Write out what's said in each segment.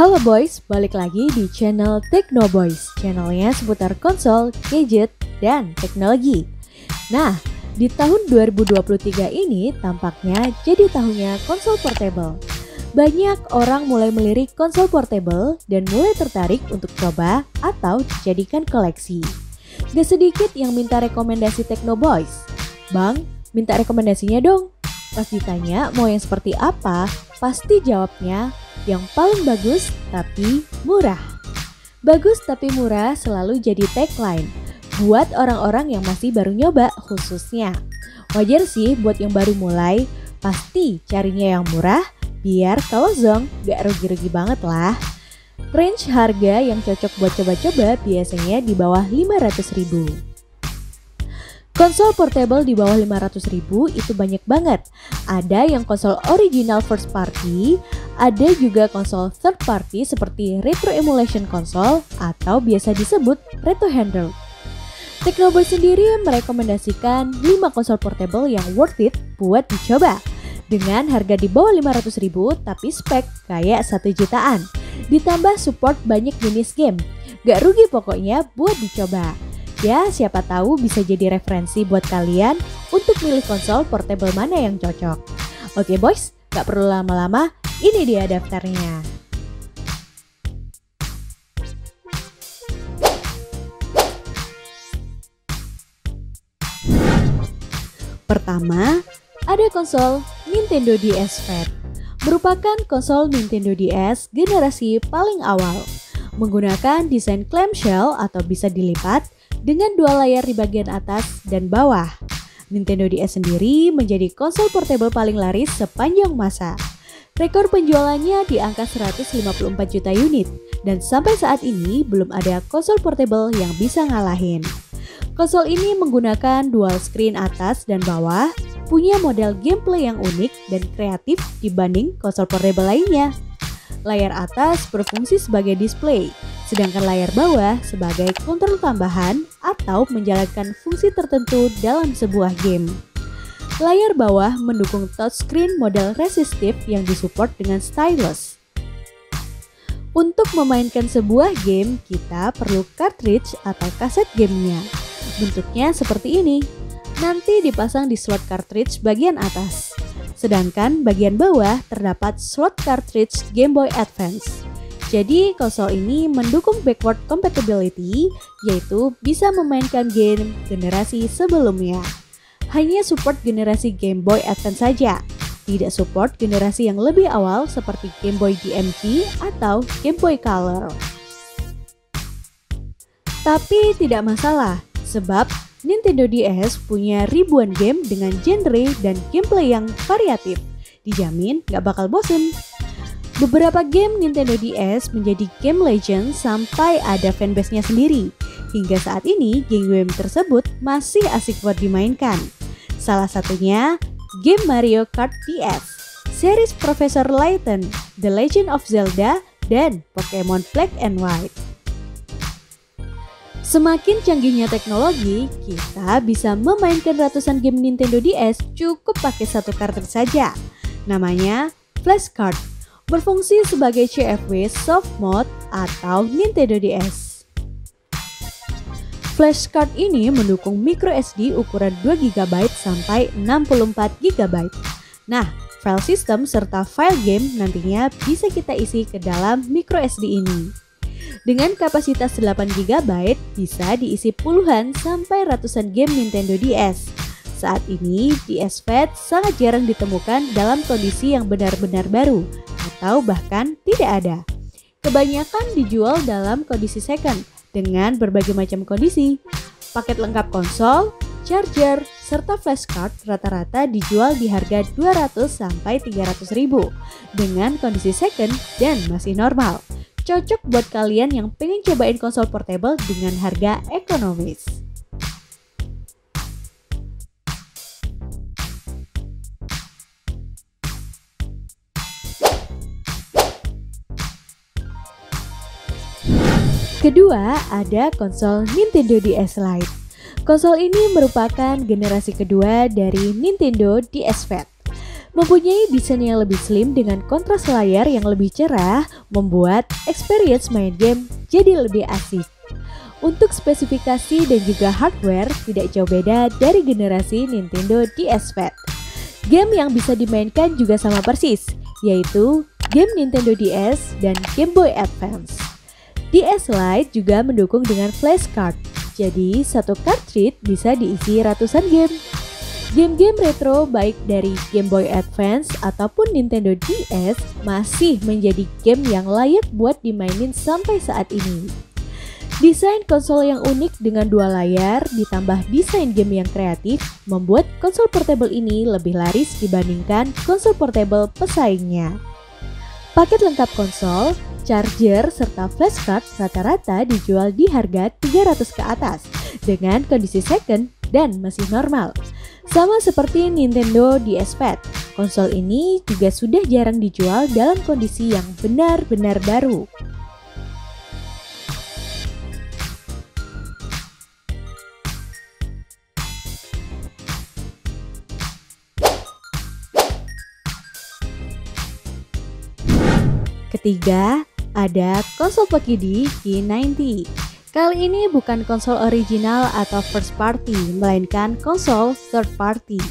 Halo boys, balik lagi di channel Techno Boys. Channelnya seputar konsol, gadget, dan teknologi. Nah, di tahun 2023 ini tampaknya jadi tahunnya konsol portable. Banyak orang mulai melirik konsol portable dan mulai tertarik untuk coba atau dijadikan koleksi. Gak sedikit yang minta rekomendasi Techno Boys. Bang, minta rekomendasinya dong. Pas ditanya mau yang seperti apa, pasti jawabnya yang paling bagus tapi murah. Bagus tapi murah selalu jadi tagline buat orang-orang yang masih baru nyoba khususnya. Wajar sih buat yang baru mulai, pasti carinya yang murah biar kalau zong gak rugi-rugi banget lah. Range harga yang cocok buat coba-coba biasanya di bawah 500.000. Konsol portable di bawah 500.000 itu banyak banget. Ada yang konsol original first party, ada juga konsol third party seperti retro emulation console atau biasa disebut retro handheld. Techno Boys sendiri merekomendasikan 5 konsol portable yang worth it buat dicoba. Dengan harga di bawah 500.000 tapi spek kayak 1 jutaan. Ditambah support banyak jenis game. Gak rugi pokoknya buat dicoba. Ya, siapa tahu bisa jadi referensi buat kalian untuk milih konsol portable mana yang cocok. Oke boys, gak perlu lama-lama, ini dia daftarnya. Pertama, ada konsol Nintendo DS Fat. Merupakan konsol Nintendo DS generasi paling awal. Menggunakan desain clamshell atau bisa dilipat dengan 2 layar di bagian atas dan bawah. Nintendo DS sendiri menjadi konsol portable paling laris sepanjang masa. Rekor penjualannya di angka 154 juta unit dan sampai saat ini belum ada konsol portable yang bisa ngalahin. Konsol ini menggunakan dual screen atas dan bawah, punya model gameplay yang unik dan kreatif dibanding konsol portable lainnya. Layar atas berfungsi sebagai display, sedangkan layar bawah sebagai kontrol tambahan atau menjalankan fungsi tertentu dalam sebuah game. Layar bawah mendukung touchscreen model resistif yang disupport dengan stylus. Untuk memainkan sebuah game, kita perlu cartridge atau kaset gamenya. Bentuknya seperti ini. Nanti dipasang di slot cartridge bagian atas. Sedangkan bagian bawah terdapat slot cartridge Game Boy Advance. Jadi konsol ini mendukung backward compatibility, yaitu bisa memainkan game generasi sebelumnya. Hanya support generasi Game Boy Advance saja, tidak support generasi yang lebih awal seperti Game Boy DMG atau Game Boy Color. Tapi tidak masalah, sebab Nintendo DS punya ribuan game dengan genre dan gameplay yang variatif. Dijamin gak bakal bosen. Beberapa game Nintendo DS menjadi game legend sampai ada fanbase-nya sendiri. Hingga saat ini, game-game tersebut masih asik buat dimainkan. Salah satunya game Mario Kart DS, series Professor Layton, The Legend of Zelda, dan Pokemon Black and White. Semakin canggihnya teknologi, kita bisa memainkan ratusan game Nintendo DS cukup pakai 1 kartridge saja. Namanya Flashcard, berfungsi sebagai CFW soft mode atau Nintendo DS. Flashcard ini mendukung microSD ukuran 2GB sampai 64GB. Nah, file system serta file game nantinya bisa kita isi ke dalam microSD ini. Dengan kapasitas 8GB bisa diisi puluhan sampai ratusan game Nintendo DS. Saat ini DS Fat sangat jarang ditemukan dalam kondisi yang benar-benar baru atau bahkan tidak ada. Kebanyakan dijual dalam kondisi second dengan berbagai macam kondisi. Paket lengkap konsol, charger, serta flashcard rata-rata dijual di harga 200 sampai 300.000 dengan kondisi second dan masih normal. Cocok buat kalian yang pengen cobain konsol portable dengan harga ekonomis. Kedua, ada konsol Nintendo DS Lite. Konsol ini merupakan generasi kedua dari Nintendo DS Fat. Mempunyai desain yang lebih slim dengan kontras layar yang lebih cerah membuat experience main game jadi lebih asik. Untuk spesifikasi dan juga hardware tidak jauh beda dari generasi Nintendo DS Pad. Game yang bisa dimainkan juga sama persis, yaitu game Nintendo DS dan Game Boy Advance. DS Lite juga mendukung dengan flashcard, jadi satu cartridge bisa diisi ratusan game. Game-game retro baik dari Game Boy Advance ataupun Nintendo DS masih menjadi game yang layak buat dimainin sampai saat ini. Desain konsol yang unik dengan dua layar ditambah desain game yang kreatif membuat konsol portable ini lebih laris dibandingkan konsol portable pesaingnya. Paket lengkap konsol, charger, serta flashcard rata-rata dijual di harga 300 ke atas dengan kondisi second dan masih normal. Sama seperti Nintendo DS Pad, konsol ini juga sudah jarang dijual dalam kondisi yang benar-benar baru. Ketiga, ada konsol Poki K90. Kali ini bukan konsol original atau first party, melainkan konsol third party.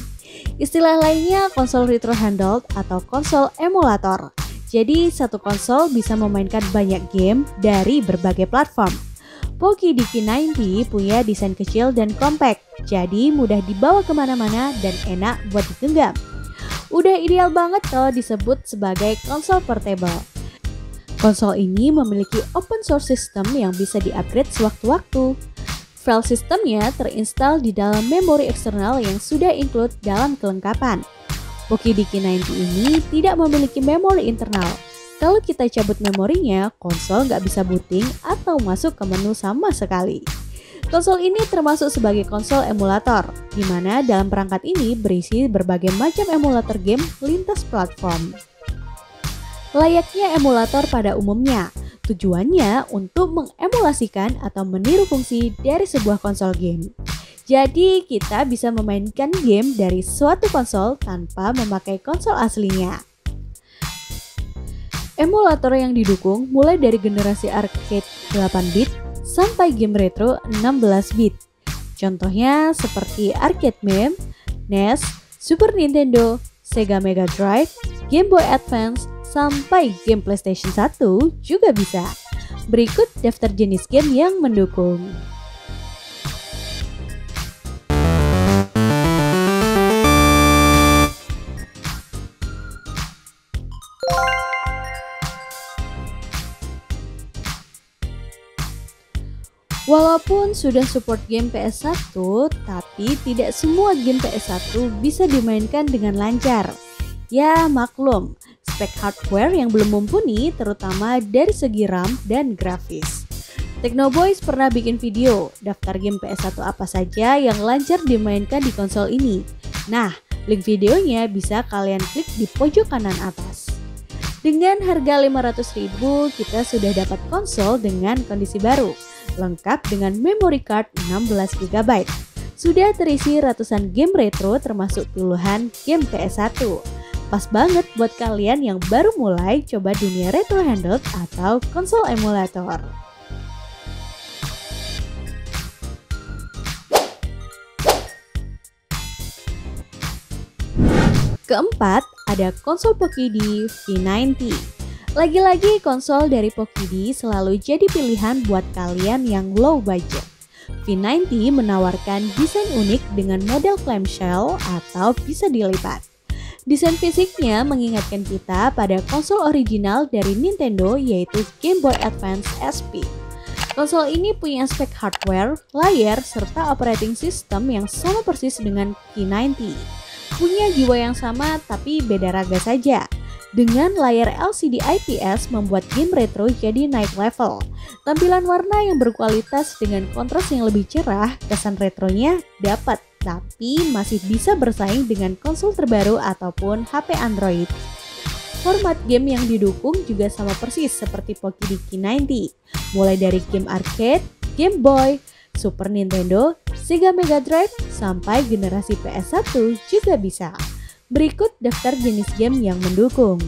Istilah lainnya konsol retro handheld atau konsol emulator. Jadi satu konsol bisa memainkan banyak game dari berbagai platform. Poki K90 punya desain kecil dan compact, jadi mudah dibawa kemana-mana dan enak buat digenggam. Udah ideal banget kalau disebut sebagai konsol portable. Konsol ini memiliki open source system yang bisa di-upgrade sewaktu-waktu. File sistemnya terinstall di dalam memori eksternal yang sudah include dalam kelengkapan. Poki K90 ini tidak memiliki memori internal. Kalau kita cabut memorinya, konsol nggak bisa booting atau masuk ke menu sama sekali. Konsol ini termasuk sebagai konsol emulator, di mana dalam perangkat ini berisi berbagai macam emulator game lintas platform. Layaknya emulator pada umumnya, tujuannya untuk mengemulasikan atau meniru fungsi dari sebuah konsol game. Jadi kita bisa memainkan game dari suatu konsol tanpa memakai konsol aslinya. Emulator yang didukung mulai dari generasi arcade 8-bit sampai game retro 16-bit. Contohnya seperti Arcade Meme, NES, Super Nintendo, Sega Mega Drive, Game Boy Advance, sampai game PlayStation 1 juga bisa. Berikut daftar jenis game yang mendukung. Walaupun sudah support game PS1, tapi tidak semua game PS1 bisa dimainkan dengan lancar. Ya maklum, spek hardware yang belum mumpuni terutama dari segi RAM dan grafis. Teknoboys pernah bikin video daftar game PS1 apa saja yang lancar dimainkan di konsol ini. Nah, link videonya bisa kalian klik di pojok kanan atas. Dengan harga 500.000 kita sudah dapat konsol dengan kondisi baru, lengkap dengan memory card 16GB. Sudah terisi ratusan game retro termasuk puluhan game PS1. Pas banget buat kalian yang baru mulai coba dunia retro handheld atau konsol emulator. Keempat, ada konsol Poki V90. Lagi-lagi konsol dari Poki selalu jadi pilihan buat kalian yang low budget. V90 menawarkan desain unik dengan model clamshell atau bisa dilipat. Desain fisiknya mengingatkan kita pada konsol original dari Nintendo yaitu Game Boy Advance SP. Konsol ini punya spek hardware, layar, serta operating system yang sama persis dengan K90. Punya jiwa yang sama tapi beda raga saja. Dengan layar LCD IPS membuat game retro jadi naik level. Tampilan warna yang berkualitas dengan kontras yang lebih cerah, kesan retronya dapat, tapi masih bisa bersaing dengan konsol terbaru ataupun HP Android. Format game yang didukung juga sama persis seperti Poki K90, mulai dari game arcade, Game Boy, Super Nintendo, Sega Mega Drive, sampai generasi PS1 juga bisa. Berikut daftar jenis game yang mendukung.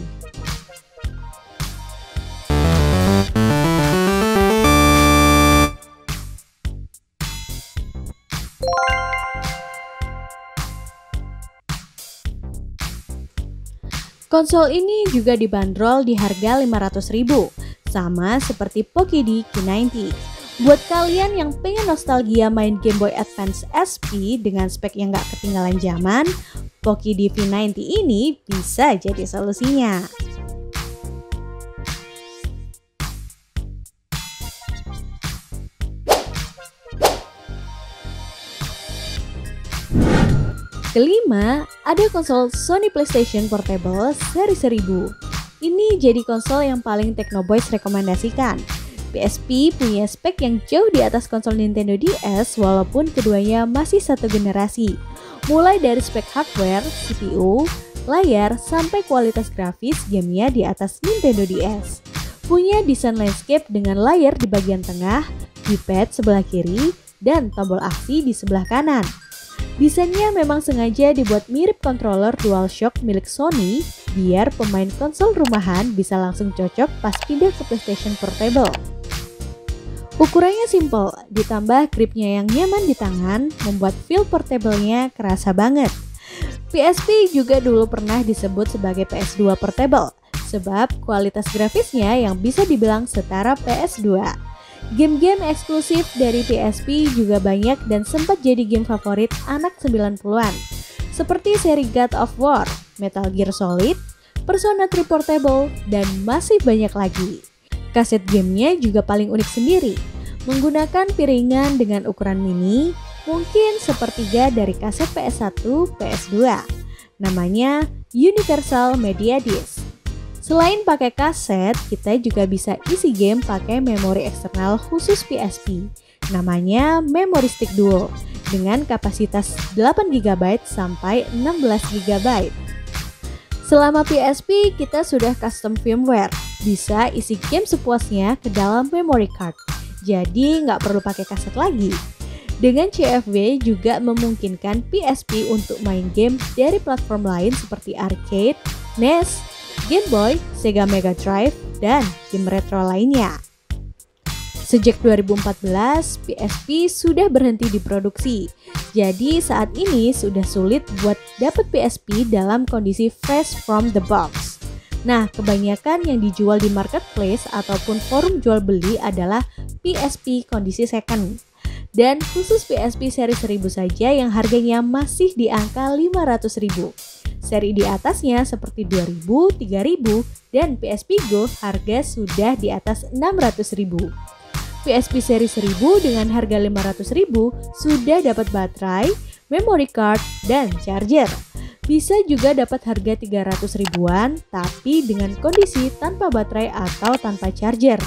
Konsol ini juga dibanderol di harga 500.000, sama seperti Poki V90. Buat kalian yang pengen nostalgia main Game Boy Advance SP dengan spek yang gak ketinggalan zaman, Poki V90 ini bisa jadi solusinya. Kelima, ada konsol Sony PlayStation Portable seri 1000. Ini jadi konsol yang paling Technoboys rekomendasikan. PSP punya spek yang jauh di atas konsol Nintendo DS walaupun keduanya masih satu generasi. Mulai dari spek hardware, CPU, layar, sampai kualitas grafis gamenya di atas Nintendo DS. Punya desain landscape dengan layar di bagian tengah, D-pad sebelah kiri, dan tombol aksi di sebelah kanan. Desainnya memang sengaja dibuat mirip controller DualShock milik Sony biar pemain konsol rumahan bisa langsung cocok pas pindah ke PlayStation Portable. Ukurannya simple, ditambah gripnya yang nyaman di tangan membuat feel portable-nya kerasa banget. PSP juga dulu pernah disebut sebagai PS2 Portable sebab kualitas grafisnya yang bisa dibilang setara PS2. Game-game eksklusif dari PSP juga banyak dan sempat jadi game favorit anak 90-an. Seperti seri God of War, Metal Gear Solid, Persona 3 Portable, dan masih banyak lagi. Kaset gamenya juga paling unik sendiri. Menggunakan piringan dengan ukuran mini, mungkin sepertiga dari kaset PS1, PS2. Namanya Universal Media Disc. Selain pakai kaset, kita juga bisa isi game pakai memori eksternal khusus PSP. Namanya Memory Stick Duo dengan kapasitas 8GB sampai 16GB. Selama PSP kita sudah custom firmware, bisa isi game sepuasnya ke dalam memory card. Jadi nggak perlu pakai kaset lagi. Dengan CFW juga memungkinkan PSP untuk main game dari platform lain seperti arcade, NES, Game Boy, Sega Mega Drive, dan game retro lainnya. Sejak 2014, PSP sudah berhenti diproduksi. Jadi saat ini sudah sulit buat dapat PSP dalam kondisi fresh from the box. Nah, kebanyakan yang dijual di marketplace ataupun forum jual beli adalah PSP kondisi second. Dan khusus PSP seri 1000 saja yang harganya masih di angka 500.000. Seri di atasnya seperti 2000, 3000, dan PSP Go harga sudah di atas 600.000. PSP seri 1000 dengan harga 500.000 sudah dapat baterai, memory card, dan charger. Bisa juga dapat harga 300 ribuan tapi dengan kondisi tanpa baterai atau tanpa charger.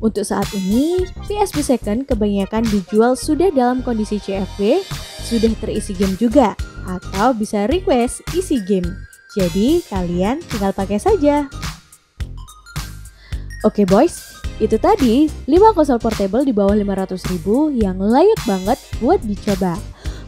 Untuk saat ini, PSP Second kebanyakan dijual sudah dalam kondisi CFW, sudah terisi game juga, atau bisa request isi game. Jadi kalian tinggal pakai saja. Oke boys, itu tadi 5 konsol portable di bawah 500.000 yang layak banget buat dicoba.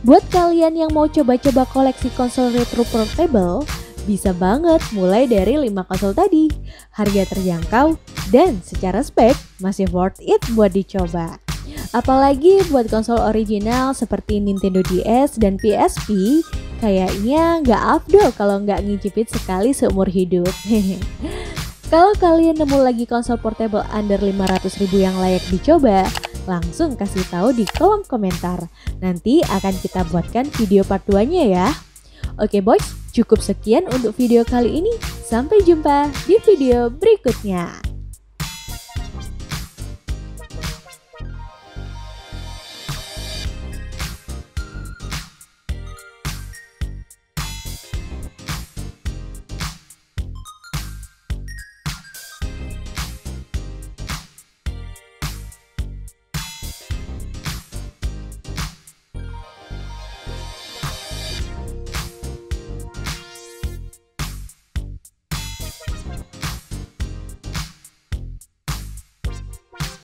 Buat kalian yang mau coba-coba koleksi konsol retro portable, bisa banget mulai dari 5 konsol tadi. Harga terjangkau dan secara spek masih worth it buat dicoba. Apalagi buat konsol original seperti Nintendo DS dan PSP, kayaknya nggak afdol kalau nggak ngicipin sekali seumur hidup. Kalau kalian nemu lagi konsol portable under 500.000 yang layak dicoba, langsung kasih tahu di kolom komentar. Nanti akan kita buatkan video part 2-nya ya. Oke boys, cukup sekian untuk video kali ini. Sampai jumpa di video berikutnya.